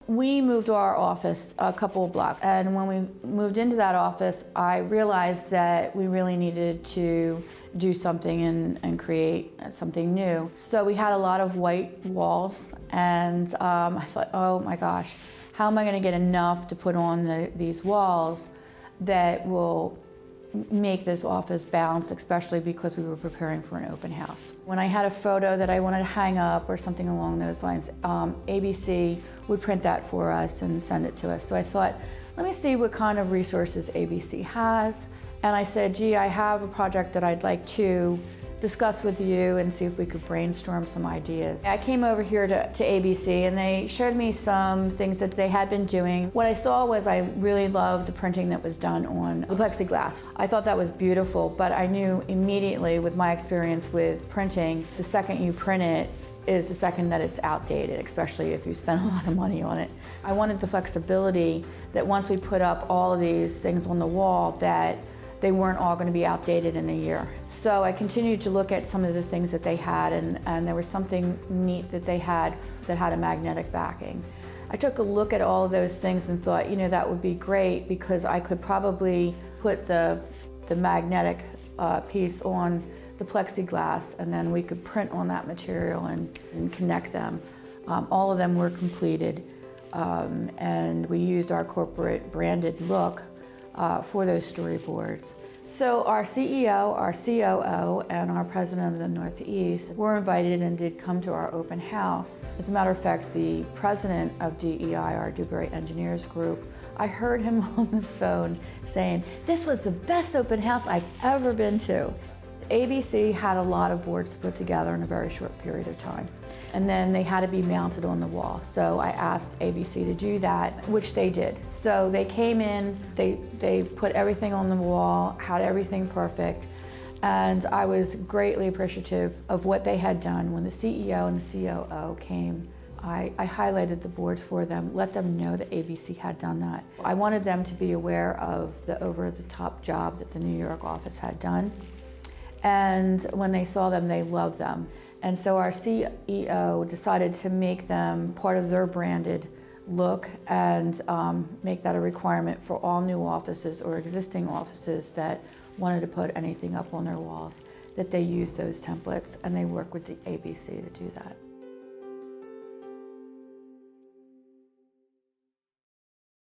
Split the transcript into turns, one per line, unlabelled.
We moved to our office a couple of blocks, and when we moved into that office, I realized that we really needed to do something and create something new. So we had a lot of white walls, and I thought, oh my gosh, how am I going to get enough to put on these walls that will make this office balanced, especially because we were preparing for an open house. When I had a photo that I wanted to hang up or something along those lines, ABC would print that for us and send it to us. So I thought, let me see what kind of resources ABC has. And I said, gee, I have a project that I'd like to discuss with you and see if we could brainstorm some ideas. I came over here to ABC and they showed me some things that they had been doing. What I saw was I really loved the printing that was done on the plexiglass. I thought that was beautiful, but I knew immediately with my experience with printing, the second you print it is the second that it's outdated, especially if you spend a lot of money on it. I wanted the flexibility that once we put up all of these things on the wall that they weren't all going to be outdated in a year. So I continued to look at some of the things that they had, and there was something neat that they had that had a magnetic backing. I took a look at all of those things and thought, you know, that would be great because I could probably put the magnetic piece on the plexiglass, and then we could print on that material and connect them. All of them were completed, and we used our corporate branded look for those storyboards. So our CEO, our COO, and our president of the Northeast were invited and did come to our open house. As a matter of fact, the president of DEI, our Dewberry Engineers Group, I heard him on the phone saying, this was the best open house I've ever been to. ABC had a lot of boards put together in a very short period of time. And then they had to be mounted on the wall. So I asked ABC to do that, which they did. So they came in, they put everything on the wall, had everything perfect, and I was greatly appreciative of what they had done. When the CEO and the COO came, I highlighted the boards for them, let them know that ABC had done that. I wanted them to be aware of the over-the-top job that the New York office had done. And when they saw them, they loved them. And so our CEO decided to make them part of their branded look and make that a requirement for all new offices or existing offices that wanted to put anything up on their walls, that they use those templates, and they work with the ABC to do that.